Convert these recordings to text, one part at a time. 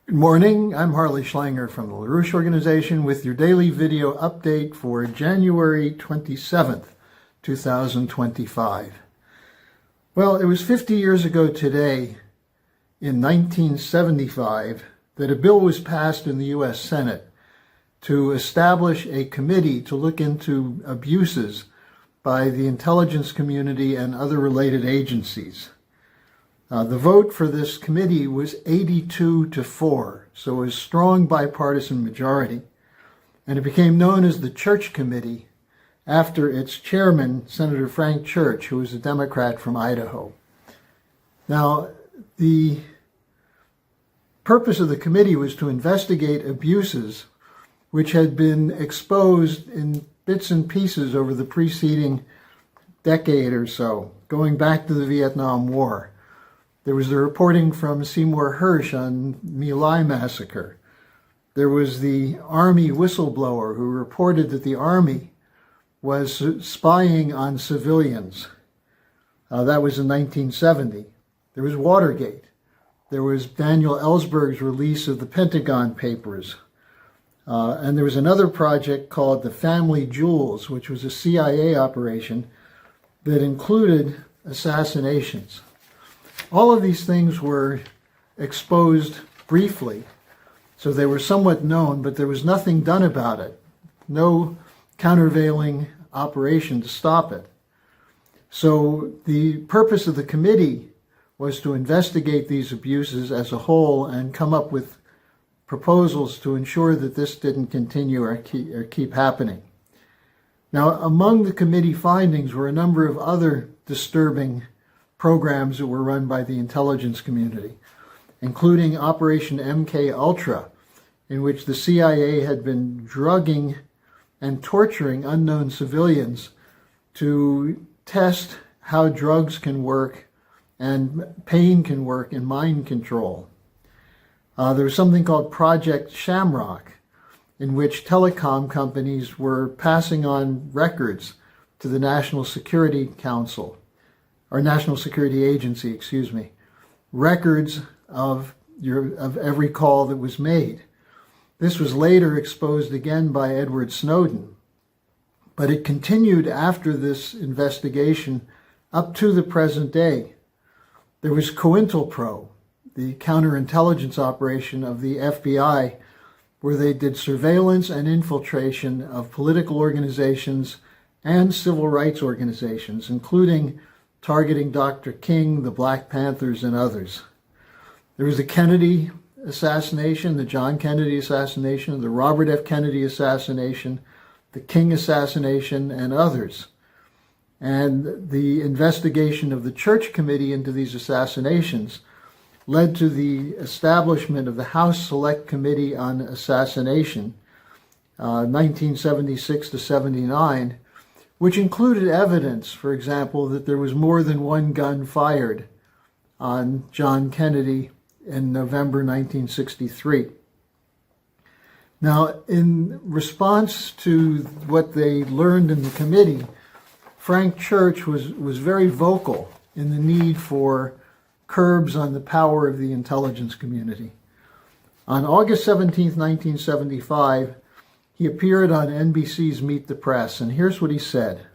Good morning, I'm Harley Schlanger from the LaRouche Organization with your daily video update for January 27th, 2025. Well, it was 50 years ago today, in 1975, that a bill was passed in the U.S. Senate to establish a committee to look into abuses by the intelligence community and other related agencies. The vote for this committee was 82-4, so it was a strong bipartisan majority, and it became known as the Church Committee after its chairman, Senator Frank Church, who was a Democrat from Idaho. Now, the purpose of the committee was to investigate abuses which had been exposed in bits and pieces over the preceding decade or so, going back to the Vietnam War. There was the reporting from Seymour Hersh on My Lai massacre. There was the Army whistleblower who reported that the Army was spying on civilians. That was in 1970. There was Watergate. There was Daniel Ellsberg's release of the Pentagon Papers. And there was another project called the Family Jewels, which was a CIA operation that included assassinations. All of these things were exposed briefly, so they were somewhat known, but there was nothing done about it. No countervailing operation to stop it. So the purpose of the committee was to investigate these abuses as a whole and come up with proposals to ensure that this didn't continue or keep happening. Now, among the committee findings were a number of other disturbing programs that were run by the intelligence community, including Operation MK Ultra, in which the CIA had been drugging and torturing unknown civilians to test how drugs can work and pain can work in mind control. There was something called Project Shamrock, in which telecom companies were passing on records to the National Security Council, or National Security Agency, excuse me, records of every call that was made. This was later exposed again by Edward Snowden, but it continued after this investigation up to the present day. There was COINTELPRO, the counterintelligence operation of the FBI, where they did surveillance and infiltration of political organizations and civil rights organizations, including targeting Dr. King, the Black Panthers, and others. There was the Kennedy assassination, the John Kennedy assassination, the Robert F. Kennedy assassination, the King assassination, and others. And the investigation of the Church Committee into these assassinations led to the establishment of the House Select Committee on Assassination, 1976 to 79, which included evidence, for example, that there was more than one gun fired on John Kennedy in November 1963. Now, in response to what they learned in the committee, Frank Church was very vocal in the need for curbs on the power of the intelligence community. On August 17, 1975, he appeared on NBC's Meet the Press, and here's what he said.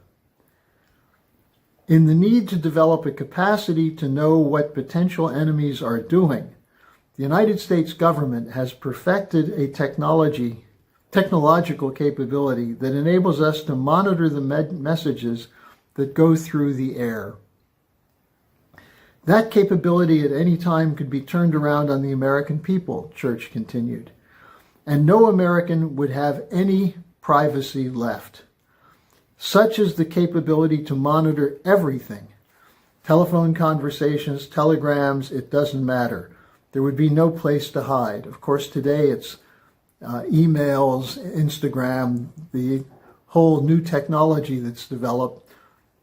In the need to develop a capacity to know what potential enemies are doing, the United States government has perfected a technological capability that enables us to monitor the messages that go through the air. That capability at any time could be turned around on the American people, Church continued, and no American would have any privacy left. Such is the capability to monitor everything. Telephone conversations, telegrams, it doesn't matter. There would be no place to hide. Of course, today it's emails, Instagram, the whole new technology that's developed,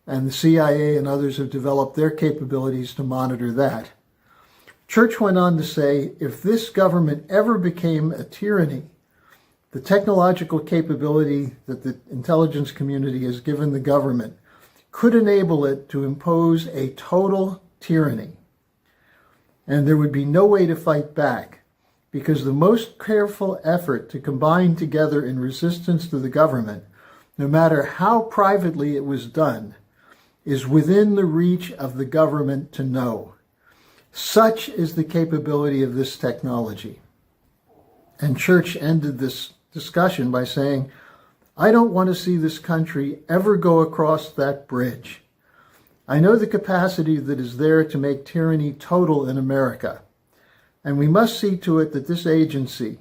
and the CIA and others have developed their capabilities to monitor that. Church went on to say, if this government ever became a tyranny, the technological capability that the intelligence community has given the government could enable it to impose a total tyranny. And there would be no way to fight back because the most careful effort to combine together in resistance to the government, no matter how privately it was done, is within the reach of the government to know. Such is the capability of this technology. And Church ended this discussion by saying, I don't want to see this country ever go across that bridge. I know the capacity that is there to make tyranny total in America, and we must see to it that this agency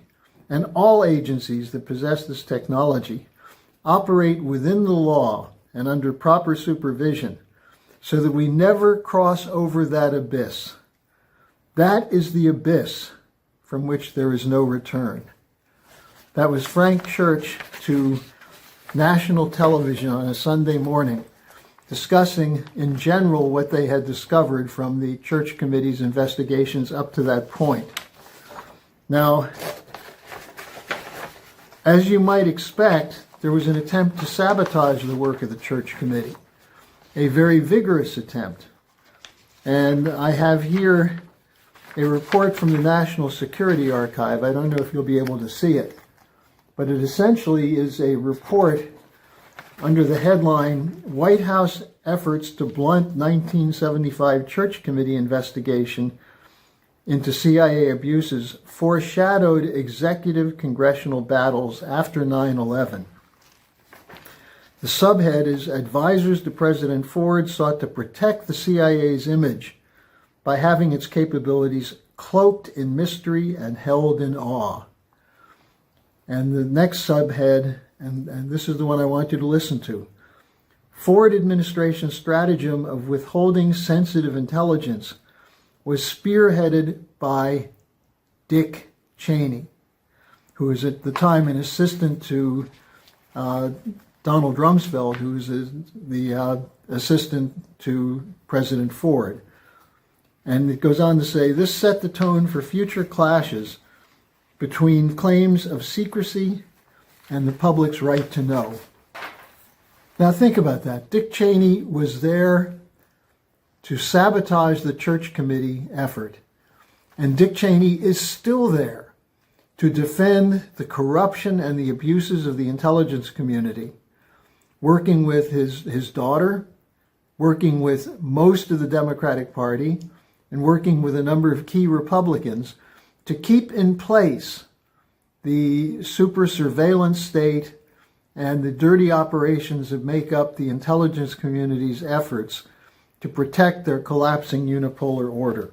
and all agencies that possess this technology operate within the law and under proper supervision so that we never cross over that abyss. That is the abyss from which there is no return. That was Frank Church to national television on a Sunday morning, discussing in general what they had discovered from the Church Committee's investigations up to that point. Now, as you might expect, there was an attempt to sabotage the work of the Church Committee, a very vigorous attempt. And I have here a report from the National Security Archive. I don't know if you'll be able to see it, but it essentially is a report under the headline, White House Efforts to Blunt 1975 Church Committee Investigation into CIA Abuses Foreshadowed Executive Congressional Battles After 9/11. The subhead is, Advisors to President Ford sought to protect the CIA's image by having its capabilities cloaked in mystery and held in awe. And the next subhead, and this is the one I want you to listen to, Ford administration stratagem of withholding sensitive intelligence was spearheaded by Dick Cheney, who was at the time an assistant to Donald Rumsfeld, who was the assistant to President Ford. And it goes on to say, this set the tone for future clashes between claims of secrecy and the public's right to know. Now think about that. Dick Cheney was there to sabotage the Church Committee effort. And Dick Cheney is still there to defend the corruption and the abuses of the intelligence community, working with his daughter, working with most of the Democratic Party, and working with a number of key Republicans to keep in place the super surveillance state and the dirty operations that make up the intelligence community's efforts to protect their collapsing unipolar order.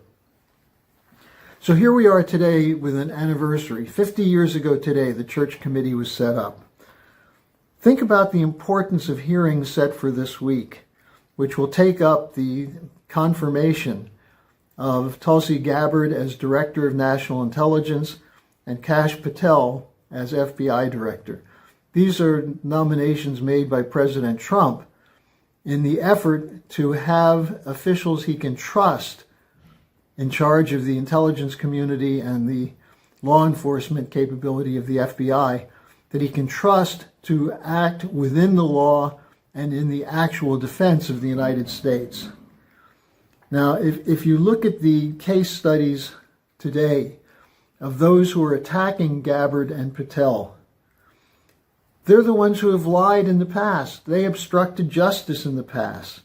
So here we are today with an anniversary. 50 years ago today, the Church Committee was set up. Think about the importance of hearings set for this week, which will take up the confirmation of Tulsi Gabbard as Director of National Intelligence and Kash Patel as FBI Director. These are nominations made by President Trump in the effort to have officials he can trust in charge of the intelligence community and the law enforcement capability of the FBI, that he can trust to act within the law and in the actual defense of the United States. Now, if you look at the case studies today of those who are attacking Gabbard and Patel, they're the ones who have lied in the past. They obstructed justice in the past.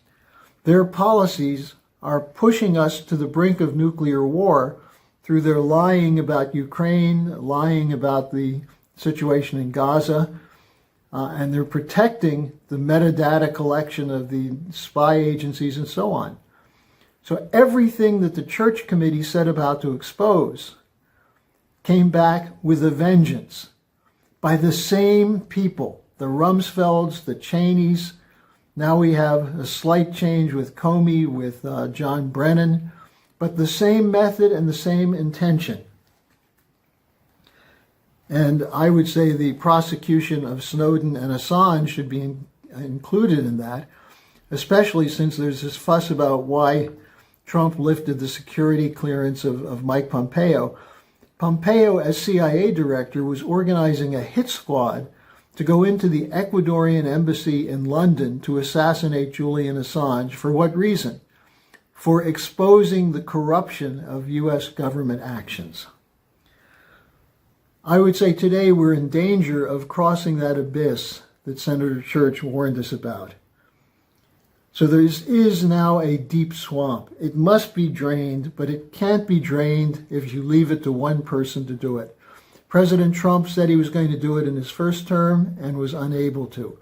Their policies are pushing us to the brink of nuclear war through their lying about Ukraine, lying about the situation in Gaza, and they're protecting the metadata collection of the spy agencies and so on. So everything that the Church Committee set about to expose came back with a vengeance by the same people, the Rumsfelds, the Cheneys. Now we have a slight change with Comey, with John Brennan, but the same method and the same intention. And I would say the prosecution of Snowden and Assange should be included in that, especially since there's this fuss about why Trump lifted the security clearance of Mike Pompeo. Pompeo, as CIA director, was organizing a hit squad to go into the Ecuadorian embassy in London to assassinate Julian Assange. For what reason? For exposing the corruption of U.S. government actions. I would say today we're in danger of crossing that abyss that Senator Church warned us about. So there is now a deep swamp. It must be drained, but it can't be drained if you leave it to one person to do it. President Trump said he was going to do it in his first term and was unable to.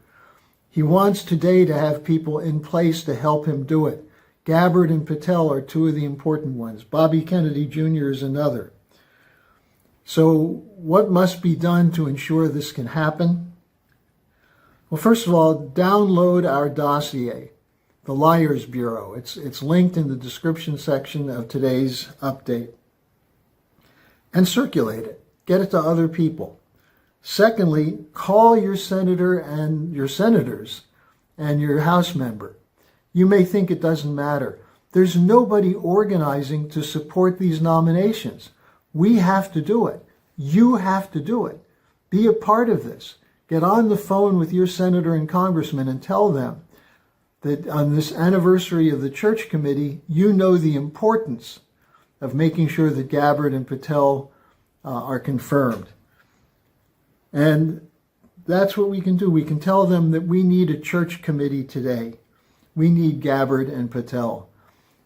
He wants today to have people in place to help him do it. Gabbard and Patel are two of the important ones. Bobby Kennedy Jr. is another. So what must be done to ensure this can happen? Well, first of all, download our dossier, the Liars Bureau. It's linked in the description section of today's update. And circulate it. Get it to other people. Secondly, call your senator and your senators and your House member. You may think it doesn't matter. There's nobody organizing to support these nominations. We have to do it. You have to do it. Be a part of this. Get on the phone with your senator and congressman and tell them that on this anniversary of the Church Committee, you know the importance of making sure that Gabbard and Patel are confirmed. And that's what we can do. We can tell them that we need a Church Committee today. We need Gabbard and Patel.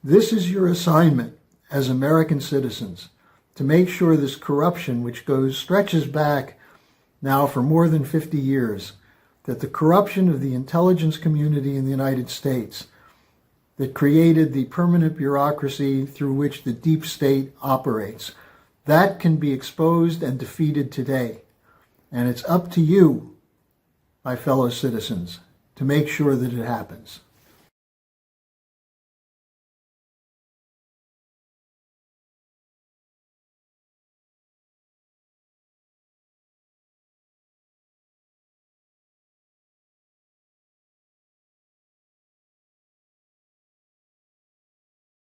This is your assignment as American citizens, to make sure this corruption, which stretches back now for more than 50 years, that the corruption of the intelligence community in the United States that created the permanent bureaucracy through which the deep state operates, that can be exposed and defeated today. And it's up to you, my fellow citizens, to make sure that it happens.